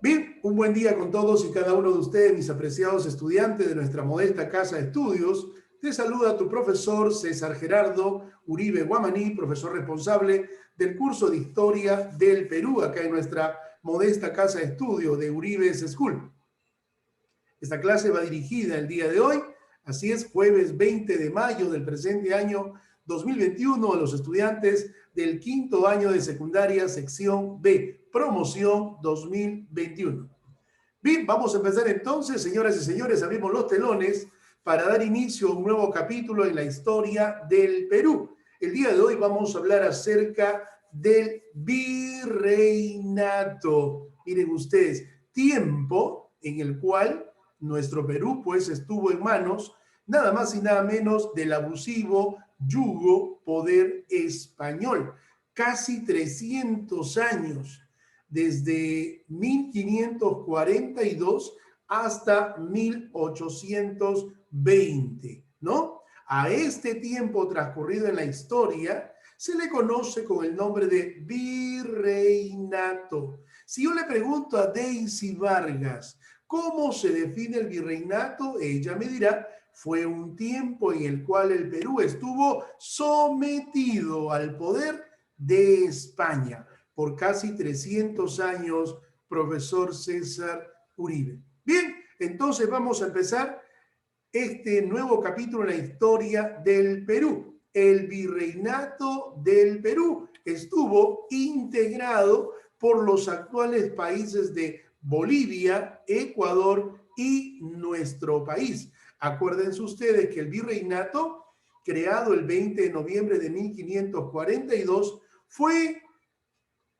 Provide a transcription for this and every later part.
Bien, un buen día con todos y cada uno de ustedes, mis apreciados estudiantes de nuestra modesta casa de estudios. Te saluda tu profesor César Gerardo Uribe Guamaní, profesor responsable del curso de Historia del Perú, acá en nuestra modesta casa de estudios de Uribe's School. Esta clase va dirigida el día de hoy, así es, jueves 20 de mayo del presente año 2021, a los estudiantes del quinto año de secundaria, sección B, promoción 2021. Bien, vamos a empezar entonces, señoras y señores, abrimos los telones para dar inicio a un nuevo capítulo en la historia del Perú. El día de hoy vamos a hablar acerca del virreinato. Miren ustedes, tiempo en el cual nuestro Perú pues estuvo en manos nada más y nada menos del abusivo yugo poder español. Casi 300 años, desde 1542 hasta 1820, ¿no? A este tiempo transcurrido en la historia se le conoce con el nombre de virreinato. Si yo le pregunto a Daisy Vargas, ¿cómo se define el virreinato? Ella me dirá, fue un tiempo en el cual el Perú estuvo sometido al poder de España por casi 300 años, profesor César Uribe. Bien, entonces vamos a empezar este nuevo capítulo en la historia del Perú. El virreinato del Perú estuvo integrado por los actuales países de Bolivia, Ecuador y nuestro país. Acuérdense ustedes que el virreinato, creado el 20 de noviembre de 1542, fue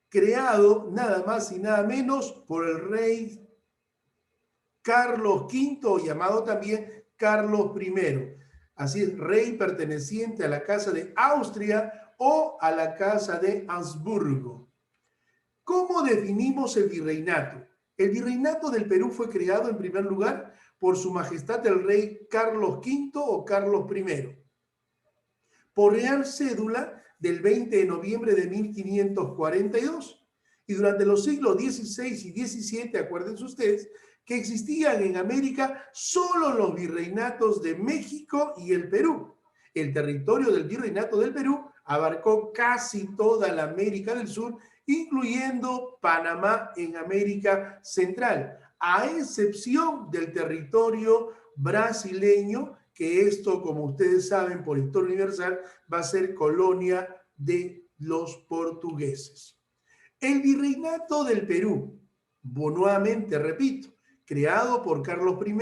creado nada más y nada menos por el rey Carlos V, llamado también Carlos I. Así es, rey perteneciente a la Casa de Austria o a la Casa de Habsburgo. ¿Cómo definimos el virreinato? El virreinato del Perú fue creado en primer lugar por su majestad el rey Carlos V o Carlos I, por real cédula del 20 de noviembre de 1542. Y durante los siglos XVI y XVII, acuérdense ustedes, que existían en América solo los virreinatos de México y el Perú. El territorio del virreinato del Perú abarcó casi toda la América del Sur, incluyendo Panamá en América Central, a excepción del territorio brasileño, que esto, como ustedes saben, por historia universal, va a ser colonia de los portugueses. El virreinato del Perú, nuevamente repito, creado por Carlos I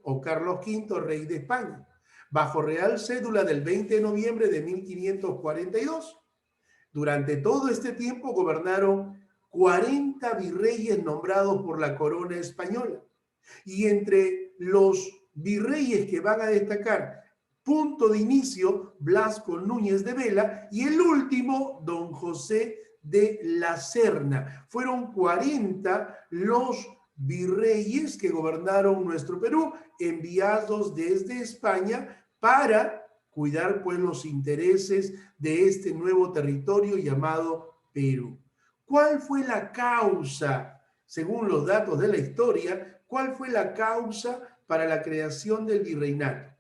o Carlos V, rey de España, bajo real cédula del 20 de noviembre de 1542. Durante todo este tiempo gobernaron 40 virreyes nombrados por la corona española. Y entre los virreyes que van a destacar, punto de inicio, Blasco Núñez de Vela, y el último, don José de la Serna. Fueron 40 los virreyes que gobernaron nuestro Perú, enviados desde España para cuidar pues los intereses de este nuevo territorio llamado Perú. ¿Cuál fue la causa, según los datos de la historia, cuál fue la causa para la creación del virreinato?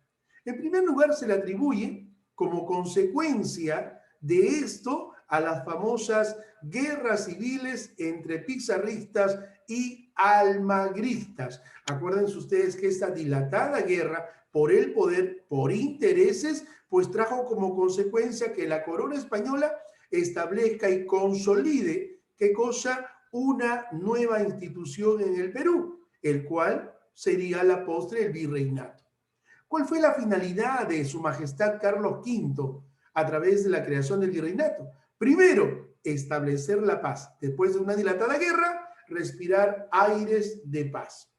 En primer lugar, se le atribuye como consecuencia de esto a las famosas guerras civiles entre pizarristas y almagristas. Acuérdense ustedes que esta dilatada guerra por el poder, por intereses, pues trajo como consecuencia que la corona española establezca y consolide, ¿qué cosa? Una nueva institución en el Perú, el cual sería la postre el virreinato. ¿Cuál fue la finalidad de su majestad Carlos V a través de la creación del virreinato? Primero, establecer la paz. Después de una dilatada guerra, respirar aires de paz.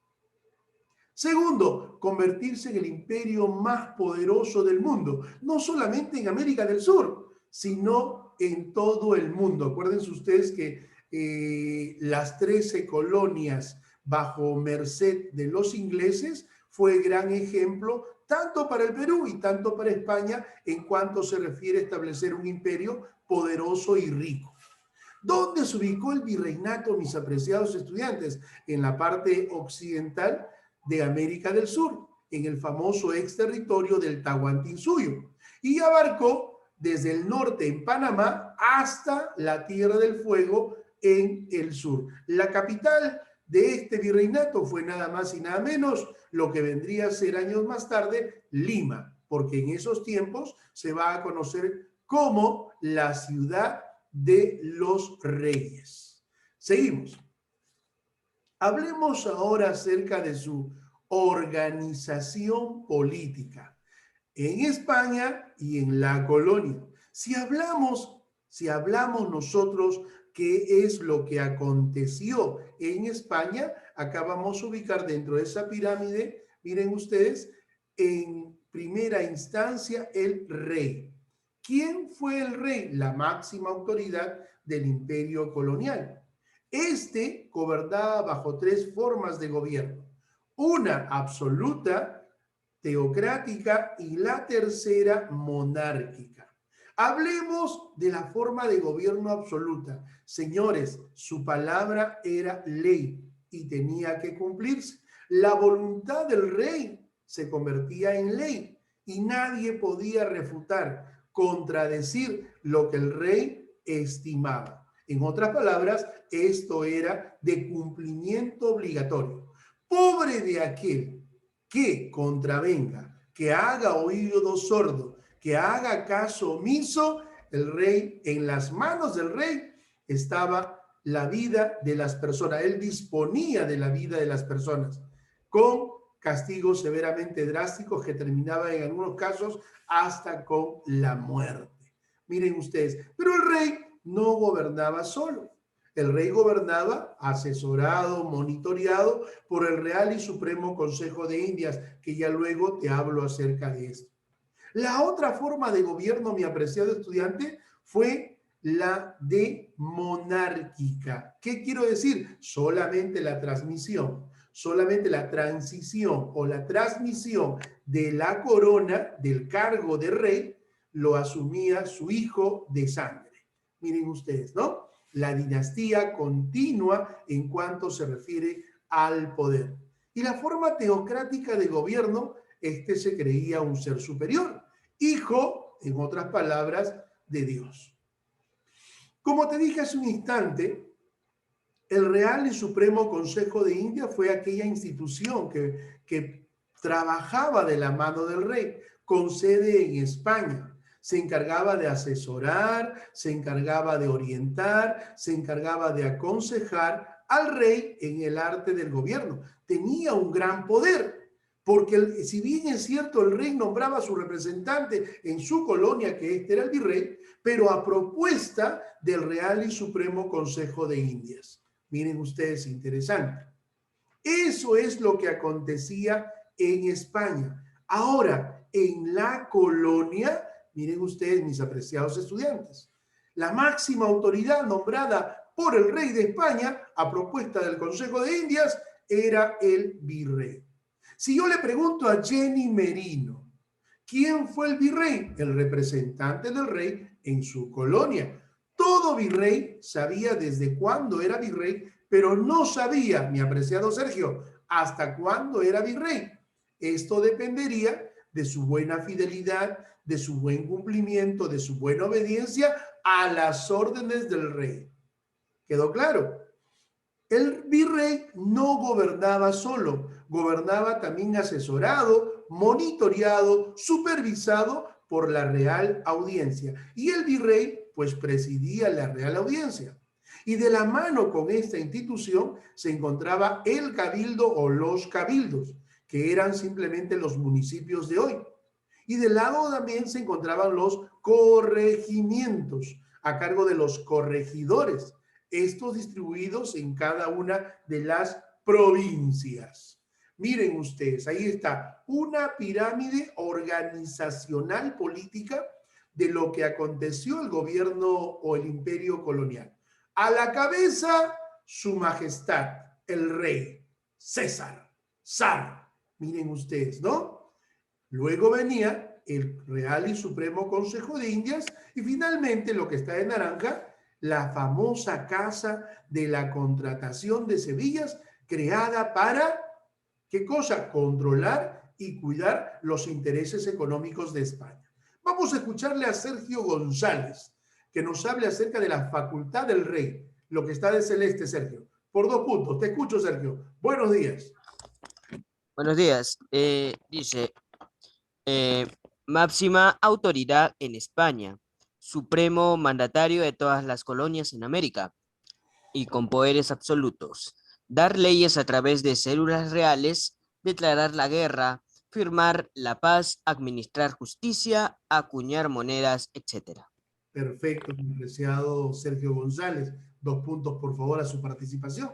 Segundo, convertirse en el imperio más poderoso del mundo, no solamente en América del Sur, sino en todo el mundo. Acuérdense ustedes que las 13 colonias bajo merced de los ingleses fue gran ejemplo tanto para el Perú y tanto para España en cuanto se refiere a establecer un imperio poderoso y rico. ¿Dónde se ubicó el virreinato, mis apreciados estudiantes? En la parte occidental de América del Sur, en el famoso exterritorio del Tahuantinsuyo, y abarcó desde el norte en Panamá hasta la Tierra del Fuego en el sur. La capital de este virreinato fue nada más y nada menos lo que vendría a ser años más tarde Lima, porque en esos tiempos se va a conocer como la ciudad de los reyes. Seguimos. Hablemos ahora acerca de su organización política en España y en la colonia. Si hablamos nosotros qué es lo que aconteció en España, acá vamos a ubicar dentro de esa pirámide, miren ustedes, en primera instancia el rey. ¿Quién fue el rey? La máxima autoridad del imperio colonial. Este gobernaba bajo tres formas de gobierno. Una absoluta, teocrática, y la tercera monárquica. Hablemos de la forma de gobierno absoluta. Señores, su palabra era ley y tenía que cumplirse. La voluntad del rey se convertía en ley y nadie podía refutar, contradecir lo que el rey estimaba. En otras palabras, esto era de cumplimiento obligatorio. Pobre de aquel que contravenga, que haga oído sordo, que haga caso omiso. El rey, en las manos del rey estaba la vida de las personas. Él disponía de la vida de las personas con castigos severamente drásticos que terminaban en algunos casos hasta con la muerte. Miren ustedes, pero el rey no gobernaba solo. El rey gobernaba asesorado, monitoreado por el Real y Supremo Consejo de Indias, que ya luego te hablo acerca de esto. La otra forma de gobierno, mi apreciado estudiante, fue la de monárquica. ¿Qué quiero decir? Solamente la transmisión, solamente la transición o la transmisión de la corona, del cargo de rey, lo asumía su hijo de sangre. Miren ustedes, ¿no? La dinastía continua en cuanto se refiere al poder. Y la forma teocrática de gobierno, este se creía un ser superior, hijo, en otras palabras, de Dios. Como te dije hace un instante, el Real y Supremo Consejo de India fue aquella institución que trabajaba de la mano del rey, con sede en España. Se encargaba de asesorar, se encargaba de orientar, se encargaba de aconsejar al rey en el arte del gobierno. Tenía un gran poder, porque si bien es cierto, el rey nombraba a su representante en su colonia, que este era el virrey, pero a propuesta del Real y Supremo Consejo de Indias. Miren ustedes, interesante. Eso es lo que acontecía en España. Ahora, en la colonia, miren ustedes, mis apreciados estudiantes, la máxima autoridad nombrada por el rey de España a propuesta del Consejo de Indias era el virrey. Si yo le pregunto a Jenny Merino, ¿quién fue el virrey? El representante del rey en su colonia. Todo virrey sabía desde cuándo era virrey, pero no sabía, mi apreciado Sergio, hasta cuándo era virrey. Esto dependería de su buena fidelidad, de su buen cumplimiento, de su buena obediencia a las órdenes del rey. ¿Quedó claro? El virrey no gobernaba solo, gobernaba también asesorado, monitoreado, supervisado por la Real Audiencia. Y el virrey, pues, presidía la Real Audiencia. Y de la mano con esta institución se encontraba el cabildo o los cabildos, que eran simplemente los municipios de hoy. Y del lado también se encontraban los corregimientos, a cargo de los corregidores, estos distribuidos en cada una de las provincias. Miren ustedes, ahí está una pirámide organizacional política de lo que aconteció el gobierno o el imperio colonial. A la cabeza, su majestad, el rey, César, zar. Miren ustedes, ¿no? Luego venía el Real y Supremo Consejo de Indias y finalmente lo que está en naranja, la famosa Casa de la Contratación de Sevilla, creada para, ¿qué cosa? Controlar y cuidar los intereses económicos de España. Vamos a escucharle a Sergio González, que nos hable acerca de la facultad del rey, lo que está de celeste, Sergio. Por 2 puntos. Te escucho, Sergio. Buenos días. Buenos días. Dice, eh, máxima autoridad en España, supremo mandatario de todas las colonias en América y con poderes absolutos. Dar leyes a través de células reales, declarar la guerra, firmar la paz, administrar justicia, acuñar monedas, etc. Perfecto, mi apreciado Sergio González. 2 puntos, por favor, a su participación.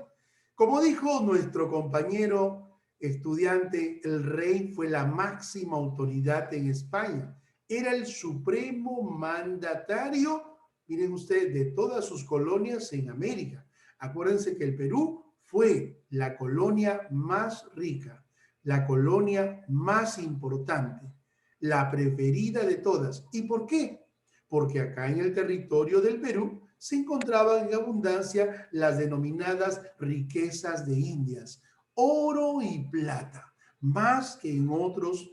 Como dijo nuestro compañero estudiante, el rey fue la máxima autoridad en España. Era el supremo mandatario, miren ustedes, de todas sus colonias en América. Acuérdense que el Perú fue la colonia más rica, la colonia más importante, la preferida de todas. ¿Y por qué? Porque acá en el territorio del Perú se encontraban en abundancia las denominadas riquezas de Indias, oro y plata, más que en otros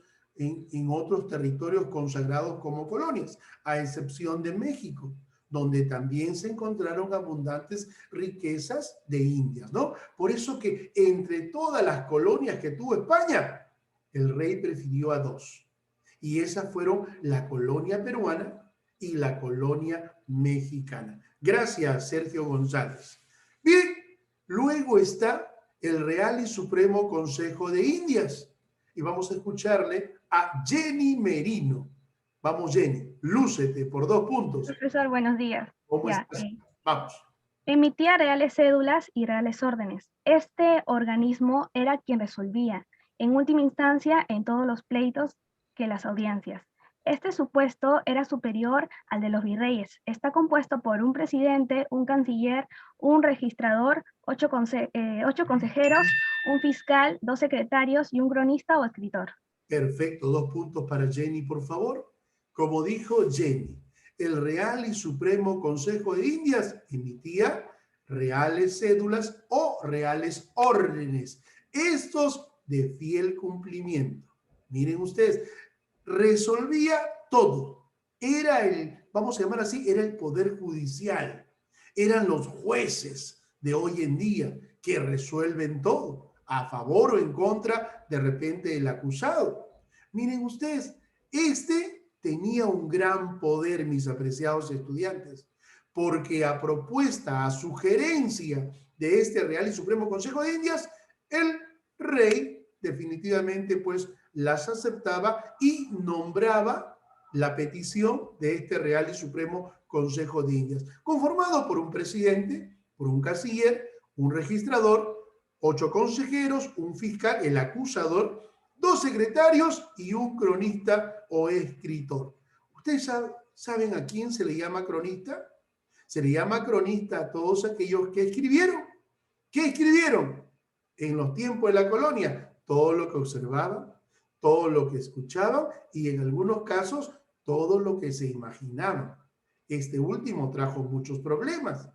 territorios consagrados como colonias, a excepción de México, donde también se encontraron abundantes riquezas de Indias, ¿no? Por eso que entre todas las colonias que tuvo España, el rey prefirió a 2. Y esas fueron la colonia peruana y la colonia mexicana. Gracias, Sergio González. Bien, luego está el Real y Supremo Consejo de Indias. Y vamos a escucharle a Jenny Merino. Vamos, Jenny, lúcete por 2 puntos. Profesor, buenos días. ¿Cómo estás? Vamos. Emitía reales cédulas y reales órdenes. Este organismo era quien resolvía, en última instancia, en todos los pleitos que las audiencias. Este supuesto era superior al de los virreyes. Está compuesto por un presidente, un canciller, un registrador, 8 consejeros, un fiscal, 2 secretarios y un cronista o escritor. Perfecto, 2 puntos para Jenny, por favor. Como dijo Jenny, el Real y Supremo Consejo de Indias emitía reales cédulas o reales órdenes, estos de fiel cumplimiento. Miren ustedes, resolvía todo. Era vamos a llamar así, era el poder judicial. Eran los jueces de hoy en día que resuelven todo, a favor o en contra de repente del acusado. Miren ustedes, tenía un gran poder, mis apreciados estudiantes, porque a propuesta, a sugerencia de este Real y Supremo Consejo de Indias, el rey definitivamente pues las aceptaba y nombraba la petición de este Real y Supremo Consejo de Indias, conformado por un presidente, por un canciller, un registrador, 8 consejeros, un fiscal, el acusador, 2 secretarios y un cronista o escritor. ¿Ustedes saben a quién se le llama cronista? Se le llama cronista a todos aquellos que escribieron. ¿Qué escribieron? En los tiempos de la colonia, todo lo que observaban, todo lo que escuchaban y en algunos casos todo lo que se imaginaban. Este último trajo muchos problemas.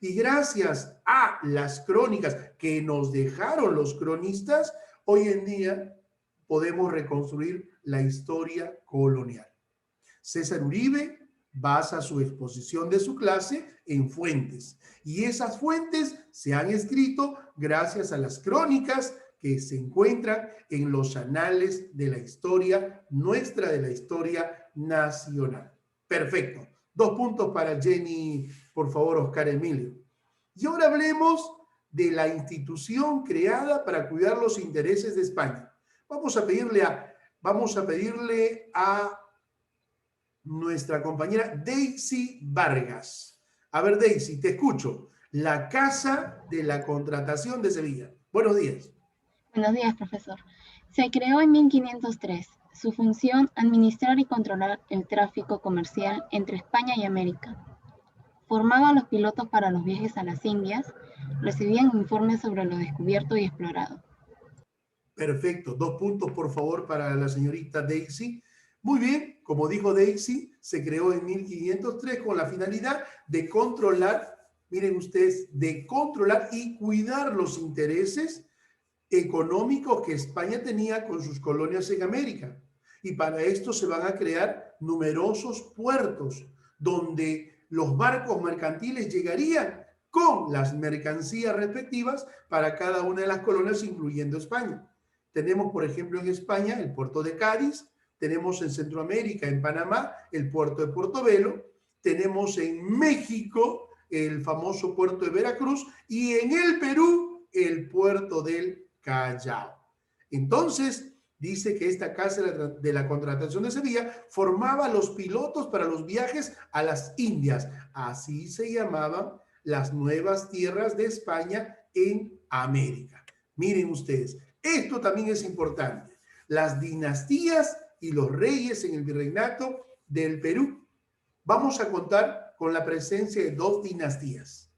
Y gracias a las crónicas que nos dejaron los cronistas, hoy en día podemos reconstruir la historia colonial. César Uribe basa su exposición de su clase en fuentes, y esas fuentes se han escrito gracias a las crónicas que se encuentran en los anales de la historia nuestra, de la historia nacional. Perfecto. 2 puntos para Jenny, por favor, Oscar Emilio. Y ahora hablemos de la institución creada para cuidar los intereses de España. Vamos a pedirle a nuestra compañera Daisy Vargas. A ver, Daisy, te escucho. La Casa de la Contratación de Sevilla. Buenos días. Buenos días, profesor. Se creó en 1503. Su función, administrar y controlar el tráfico comercial entre España y América. Formaba a los pilotos para los viajes a las Indias, recibían informes sobre lo descubierto y explorado. Perfecto. 2 puntos, por favor, para la señorita Daisy. Muy bien, como dijo Daisy, se creó en 1503 con la finalidad de controlar, miren ustedes, de controlar y cuidar los intereses económicos que España tenía con sus colonias en América. Y para esto se van a crear numerosos puertos donde los barcos mercantiles llegarían con las mercancías respectivas para cada una de las colonias, incluyendo España. Tenemos, por ejemplo, en España el puerto de Cádiz, tenemos en Centroamérica, en Panamá, el puerto de Portobelo, tenemos en México el famoso puerto de Veracruz y en el Perú el puerto del Callao. Entonces, dice que esta casa de la contratación de Sevilla formaba los pilotos para los viajes a las Indias. Así se llamaban las nuevas tierras de España en América. Miren ustedes, esto también es importante. Las dinastías y los reyes en el virreinato del Perú. Vamos a contar con la presencia de dos dinastías.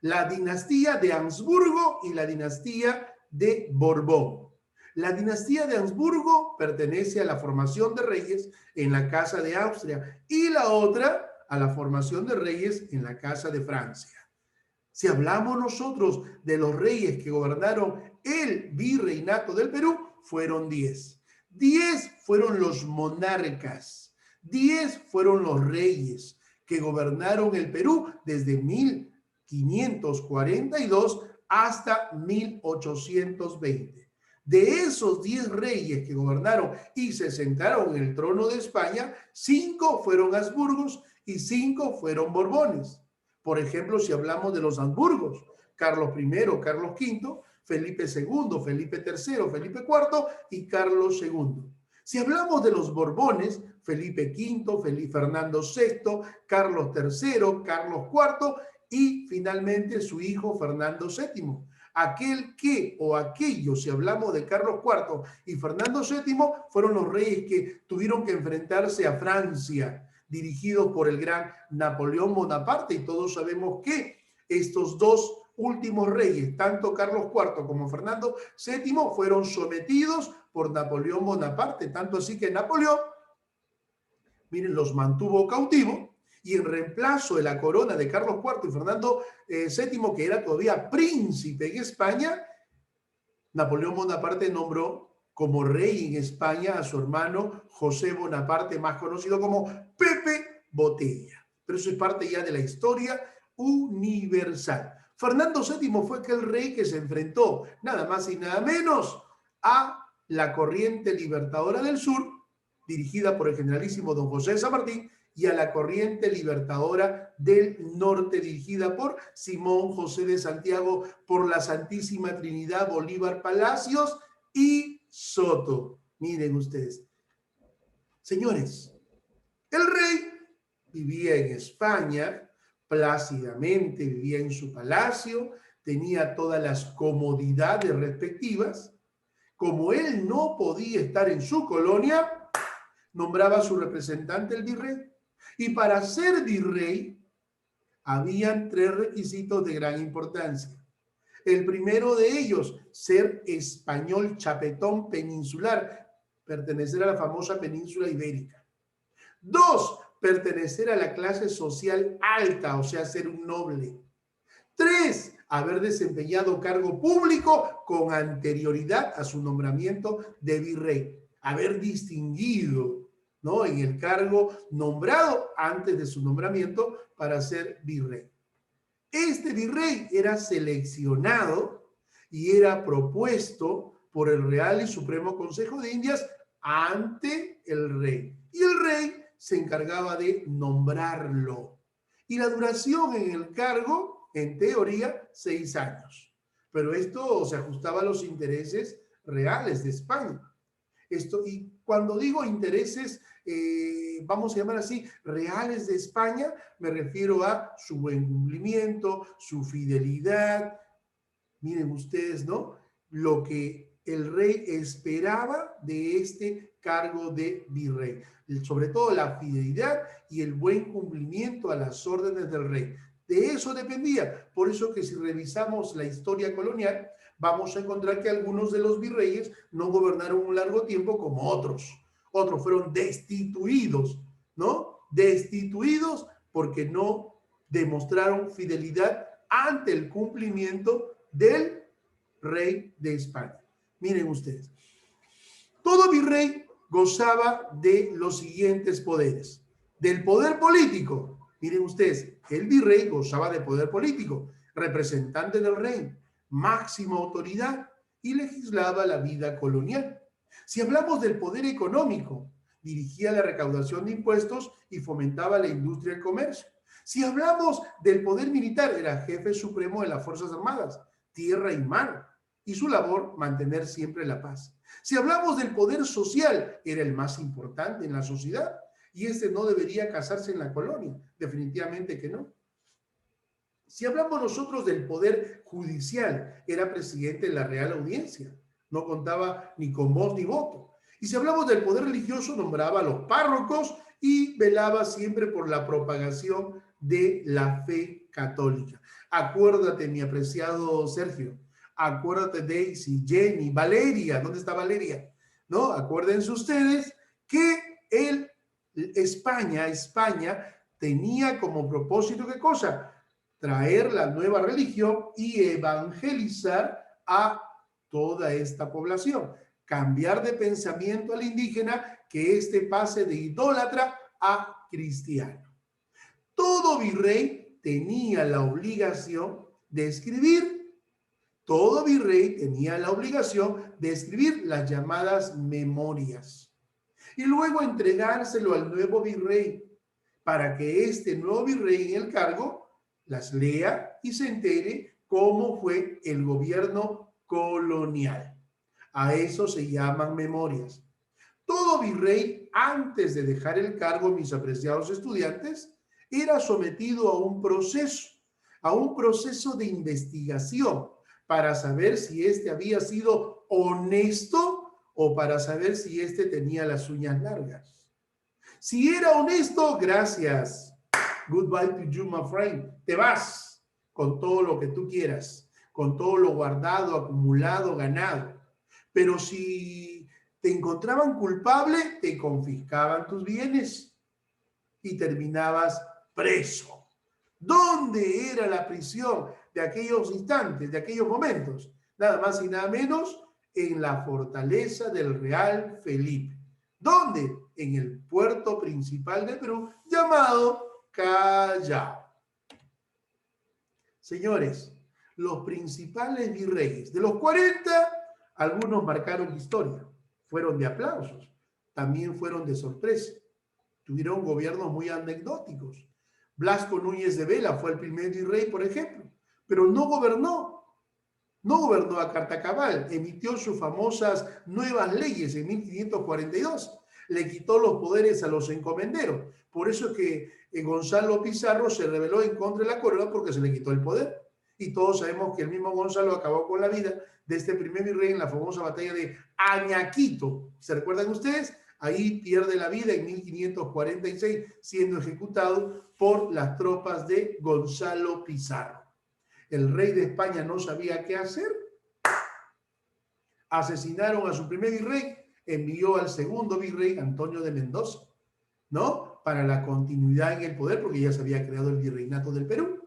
La dinastía de Habsburgo y la dinastía de Borbón. La dinastía de Habsburgo pertenece a la formación de reyes en la Casa de Austria y la otra a la formación de reyes en la Casa de Francia. Si hablamos nosotros de los reyes que gobernaron el virreinato del Perú, fueron 10. 10 fueron los monarcas, 10 fueron los reyes que gobernaron el Perú desde 1542 hasta 1820. De esos 10 reyes que gobernaron y se sentaron en el trono de España, 5 fueron Habsburgos y 5 fueron Borbones. Por ejemplo, si hablamos de los Habsburgos, Carlos I, Carlos V, Felipe II, Felipe III, Felipe IV y Carlos II. Si hablamos de los Borbones, Felipe V, Fernando VI, Carlos III, Carlos IV y finalmente su hijo Fernando VII. Aquel que o aquellos, si hablamos de Carlos IV y Fernando VII, fueron los reyes que tuvieron que enfrentarse a Francia, dirigidos por el gran Napoleón Bonaparte, y todos sabemos que estos dos últimos reyes, tanto Carlos IV como Fernando VII, fueron sometidos por Napoleón Bonaparte, tanto así que Napoleón, miren, los mantuvo cautivos, y en reemplazo de la corona de Carlos IV y Fernando VII, que era todavía príncipe en España, Napoleón Bonaparte nombró como rey en España a su hermano José Bonaparte, más conocido como Pepe Botella. Pero eso es parte ya de la historia universal. Fernando VII fue aquel rey que se enfrentó nada más y nada menos a la corriente libertadora del sur, dirigida por el generalísimo don José de San Martín, y a la corriente libertadora del norte, dirigida por Simón José de Santiago, por la Santísima Trinidad, Bolívar Palacios y Soto. Miren ustedes. Señores, el rey vivía en España, plácidamente vivía en su palacio, tenía todas las comodidades respectivas. Como él no podía estar en su colonia, nombraba a su representante el virrey. Y para ser virrey, habían 3 requisitos de gran importancia. El primero de ellos, ser español chapetón peninsular, pertenecer a la famosa península ibérica. 2, pertenecer a la clase social alta, o sea, ser un noble. 3, haber desempeñado cargo público con anterioridad a su nombramiento de virrey, haber distinguido, ¿no?, en el cargo nombrado antes de su nombramiento para ser virrey. Este virrey era seleccionado y era propuesto por el Real y Supremo Consejo de Indias ante el rey. Y el rey se encargaba de nombrarlo. Y la duración en el cargo, en teoría, 6 años. Pero esto se ajustaba a los intereses reales de España. Y cuando digo intereses, vamos a llamar así, reales de España, me refiero a su buen cumplimiento, su fidelidad. Miren ustedes, ¿no?, lo que el rey esperaba de este cargo de virrey. Sobre todo la fidelidad y el buen cumplimiento a las órdenes del rey. De eso dependía. Por eso que si revisamos la historia colonial, vamos a encontrar que algunos de los virreyes no gobernaron un largo tiempo como otros. otros fueron destituidos, ¿no? Destituidos porque no demostraron fidelidad ante el cumplimiento del rey de España. Miren ustedes, todo virrey gozaba de los siguientes poderes. Del poder político, miren ustedes, el virrey gozaba de poder político, representante del rey, máxima autoridad y legislaba la vida colonial. Si hablamos del poder económico, dirigía la recaudación de impuestos y fomentaba la industria y el comercio. Si hablamos del poder militar, era jefe supremo de las Fuerzas Armadas, tierra y mar, y su labor mantener siempre la paz. Si hablamos del poder social, era el más importante en la sociedad, y este no debería casarse en la colonia, definitivamente que no. Si hablamos nosotros del poder judicial, era presidente de la Real Audiencia, no contaba ni con voz ni voto. Y si hablamos del poder religioso, nombraba a los párrocos y velaba siempre por la propagación de la fe católica. Acuérdate, mi apreciado Sergio, acuérdate Daisy, Jenny, Valeria, ¿dónde está Valeria? ¿No? Acuérdense ustedes que España tenía como propósito, ¿qué cosa? Traer la nueva religión y evangelizar a toda esta población. Cambiar de pensamiento al indígena, que éste pase de idólatra a cristiano. Todo virrey tenía la obligación de escribir. Todo virrey tenía la obligación de escribir las llamadas memorias y luego entregárselo al nuevo virrey para que este nuevo virrey en el cargo las lea y se entere cómo fue el gobierno colonial. A eso se llaman memorias. Todo virrey, antes de dejar el cargo, mis apreciados estudiantes, era sometido a un proceso de investigación para saber si éste había sido honesto o para saber si éste tenía las uñas largas. Si era honesto, gracias. Goodbye to you, my friend. Te vas con todo lo que tú quieras, con todo lo guardado, acumulado, ganado. Pero si te encontraban culpable, te confiscaban tus bienes y terminabas preso. ¿Dónde era la prisión de aquellos instantes, de aquellos momentos? Nada más y nada menos en la fortaleza del Real Felipe. ¿Dónde? En el puerto principal del Perú, llamado Callao. Señores, los principales virreyes, de los 40, algunos marcaron historia, fueron de aplausos, también fueron de sorpresa, tuvieron gobiernos muy anecdóticos. Blasco Núñez de Vela fue el primer virrey, por ejemplo, pero no gobernó a carta cabal, emitió sus famosas nuevas leyes en 1542, le quitó los poderes a los encomenderos. Por eso es que Gonzalo Pizarro se rebeló en contra de la corona porque se le quitó el poder. Y todos sabemos que el mismo Gonzalo acabó con la vida de este primer virrey en la famosa batalla de Añaquito. ¿Se recuerdan ustedes? Ahí pierde la vida en 1546, siendo ejecutado por las tropas de Gonzalo Pizarro. El rey de España no sabía qué hacer. Asesinaron a su primer virrey, envió al segundo virrey, Antonio de Mendoza, ¿no? Para la continuidad en el poder, porque ya se había creado el virreinato del Perú.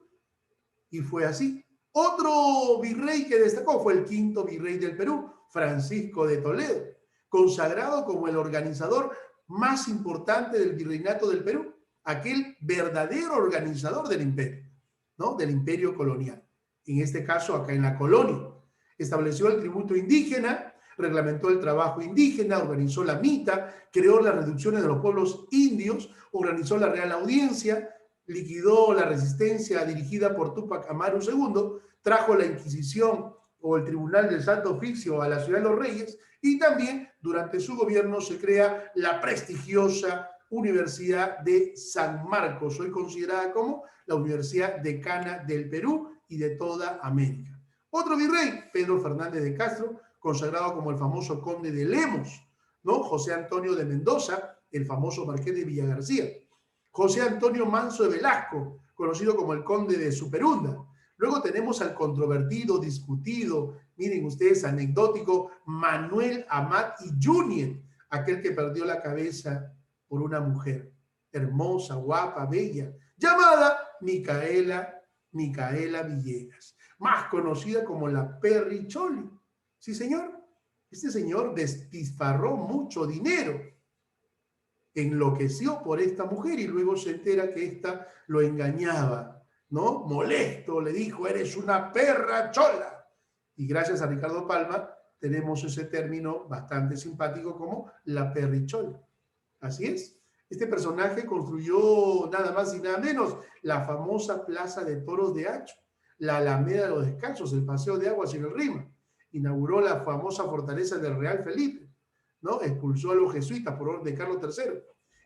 Y fue así. Otro virrey que destacó fue el quinto virrey del Perú, Francisco de Toledo, consagrado como el organizador más importante del virreinato del Perú, aquel verdadero organizador del imperio, ¿no? Del imperio colonial. En este caso, acá en la colonia. Estableció el tributo indígena, reglamentó el trabajo indígena, organizó la mita, creó las reducciones de los pueblos indios, organizó la Real Audiencia, liquidó la resistencia dirigida por Túpac Amaru II, trajo la Inquisición o el Tribunal del Santo Oficio a la Ciudad de los Reyes y también durante su gobierno se crea la prestigiosa Universidad de San Marcos, hoy considerada como la Universidad Decana del Perú y de toda América. Otro virrey, Pedro Fernández de Castro, consagrado como el famoso conde de Lemos, ¿no? José Antonio de Mendoza, el famoso marqués de Villagarcía. José Antonio Manso de Velasco, conocido como el conde de Superunda. Luego tenemos al controvertido, discutido, miren ustedes, anecdótico, Manuel Amat y Junín, aquel que perdió la cabeza por una mujer hermosa, guapa, bella, llamada Micaela Villegas, más conocida como la Perry Choli. Sí, señor. Este señor despilfarró mucho dinero, enloqueció por esta mujer y luego se entera que ésta lo engañaba, ¿no? Molesto, le dijo, eres una perra chola. Y gracias a Ricardo Palma tenemos ese término bastante simpático como la perrichola. Así es. Este personaje construyó nada más y nada menos la famosa Plaza de Toros de Hacho, la Alameda de los Descalzos, el Paseo de Aguas y el Rima. Inauguró la famosa fortaleza del Real Felipe, ¿no? Expulsó a los jesuitas por orden de Carlos III.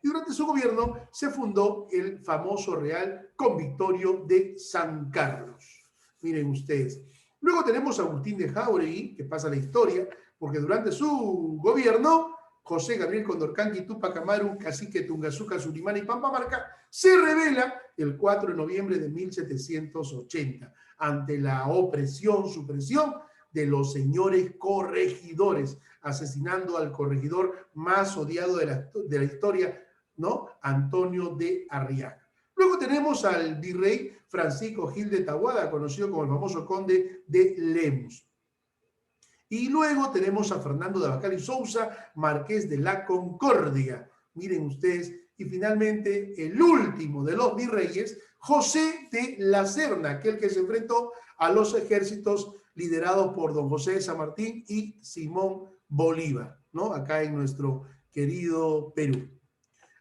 Y durante su gobierno se fundó el famoso Real Convictorio de San Carlos. Miren ustedes. Luego tenemos a Agustín de Jáuregui, que pasa la historia, porque durante su gobierno, José Gabriel Condorcanqui, Túpac Amaru, Cacique Tungazuca, Surimana y Pampamarca, se rebela el 4 de noviembre de 1780 ante la opresión, supresión de los señores corregidores, asesinando al corregidor más odiado de la historia, ¿no? Antonio de Arriaga. Luego tenemos al virrey Francisco Gil de Taboada, conocido como el famoso conde de Lemus. Y luego tenemos a Fernando de Abascal y Sousa, marqués de la Concordia. Miren ustedes. Y finalmente, el último de los virreyes, José de la Serna, aquel que se enfrentó a los ejércitos liderados por don José de San Martín y Simón Bolívar, ¿no? Acá en nuestro querido Perú.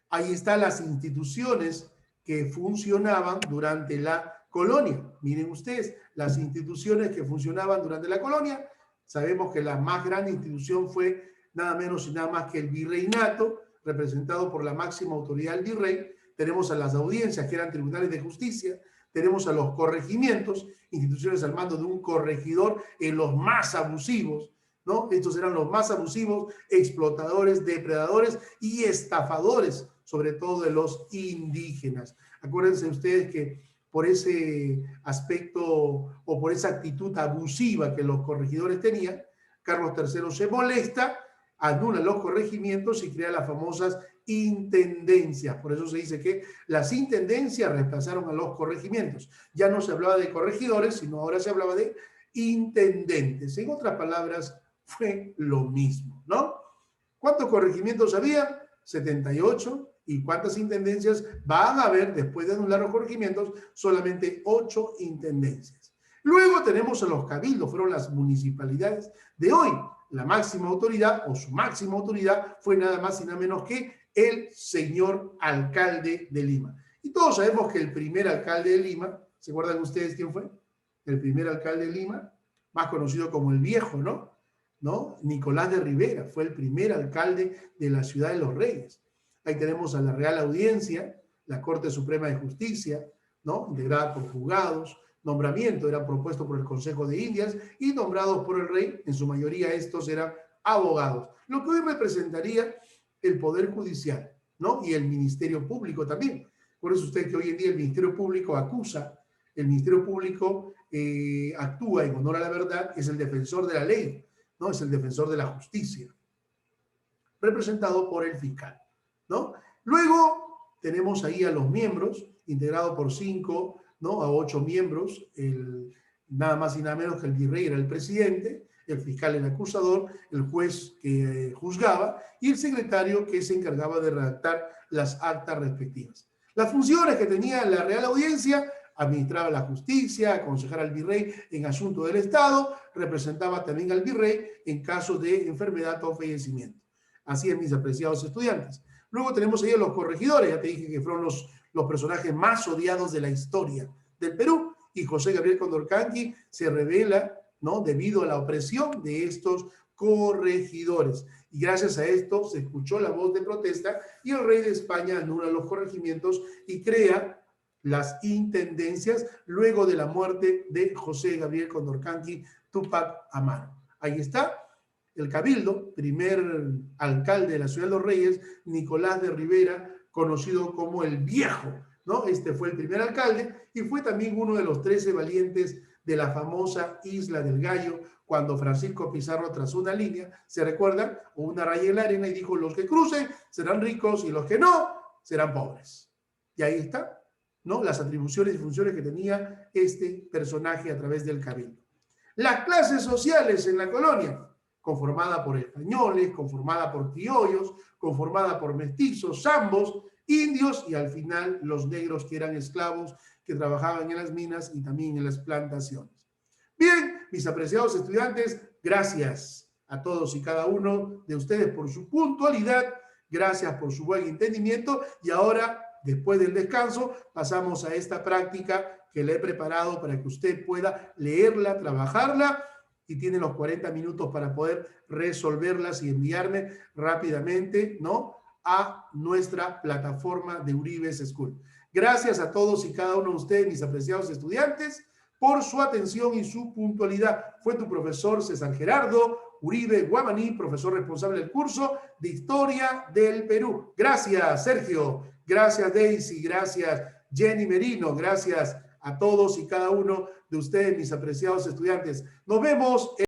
Ahí están las instituciones que funcionaban durante la colonia. Miren ustedes, las instituciones que funcionaban durante la colonia. Sabemos que la más grande institución fue nada menos y nada más que el virreinato, representado por la máxima autoridad del virrey. Tenemos a las audiencias, que eran tribunales de justicia. Tenemos a los corregimientos, instituciones al mando de un corregidor, en los más abusivos, ¿no? Estos eran los más abusivos, explotadores, depredadores y estafadores, sobre todo de los indígenas. Acuérdense ustedes que por ese aspecto o por esa actitud abusiva que los corregidores tenían, Carlos III se molesta, anula los corregimientos y crea las famosas intendencias. Por eso se dice que las intendencias reemplazaron a los corregimientos. Ya no se hablaba de corregidores, sino ahora se hablaba de intendentes. En otras palabras, fue lo mismo, ¿no? ¿Cuántos corregimientos había? 78. ¿Y cuántas intendencias van a haber después de anular los corregimientos? Solamente 8 intendencias. Luego tenemos a los cabildos, fueron las municipalidades de hoy. La máxima autoridad o su máxima autoridad fue nada más y nada menos que el señor alcalde de Lima. Y todos sabemos que el primer alcalde de Lima, ¿se acuerdan ustedes quién fue? El primer alcalde de Lima, más conocido como el Viejo, ¿no? Nicolás de Rivera fue el primer alcalde de la Ciudad de los Reyes. Ahí tenemos a la Real Audiencia, la Corte Suprema de Justicia, ¿no? Integrada por juzgados. Nombramiento era propuesto por el Consejo de Indias y nombrados por el rey, en su mayoría estos eran abogados, lo que hoy representaría el Poder Judicial, ¿no? Y el Ministerio Público también. Por eso usted que hoy en día el Ministerio Público acusa, el Ministerio Público actúa en honor a la verdad, es el defensor de la ley, ¿no? Es el defensor de la justicia, representado por el fiscal, ¿no? Luego tenemos ahí a los miembros, integrado por 5, ¿no? A 8 miembros, nada más y nada menos que el virrey era el presidente, el fiscal el acusador, el juez que juzgaba y el secretario que se encargaba de redactar las actas respectivas. Las funciones que tenía la Real Audiencia: administraba la justicia, aconsejar al virrey en asuntos del Estado, representaba también al virrey en caso de enfermedad o fallecimiento. Así es, mis apreciados estudiantes. Luego tenemos ahí a los corregidores, ya te dije que fueron los personajes más odiados de la historia del Perú, y José Gabriel Condorcanqui se revela, ¿no? Debido a la opresión de estos corregidores. Y gracias a esto se escuchó la voz de protesta y el rey de España anula los corregimientos y crea las intendencias luego de la muerte de José Gabriel Condorcanqui Túpac Amaru. Ahí está el cabildo, primer alcalde de la Ciudad de los Reyes, Nicolás de Rivera, conocido como el Viejo, ¿no? Este fue el primer alcalde y fue también uno de los 13 valientes de la famosa Isla del Gallo, cuando Francisco Pizarro trazó una línea, ¿se recuerdan? O una raya en la arena y dijo, los que crucen serán ricos y los que no serán pobres. Y ahí está, ¿no? Las atribuciones y funciones que tenía este personaje a través del cabildo. Las clases sociales en la colonia, conformada por españoles, conformada por criollos, conformada por mestizos, zambos, indios y al final los negros que eran esclavos que trabajaban en las minas y también en las plantaciones. Bien, mis apreciados estudiantes, gracias a todos y cada uno de ustedes por su puntualidad, gracias por su buen entendimiento y ahora, después del descanso, pasamos a esta práctica que le he preparado para que usted pueda leerla, trabajarla y tiene los 40 minutos para poder resolverlas y enviarme rápidamente, ¿no?, a nuestra plataforma de Uribes School. Gracias a todos y cada uno de ustedes, mis apreciados estudiantes, por su atención y su puntualidad. Fue tu profesor César Gerardo Uribe Guamaní, profesor responsable del curso de Historia del Perú. Gracias, Sergio. Gracias, Daisy. Gracias, Jenny Merino. Gracias a todos y cada uno de ustedes, mis apreciados estudiantes. Nos vemos.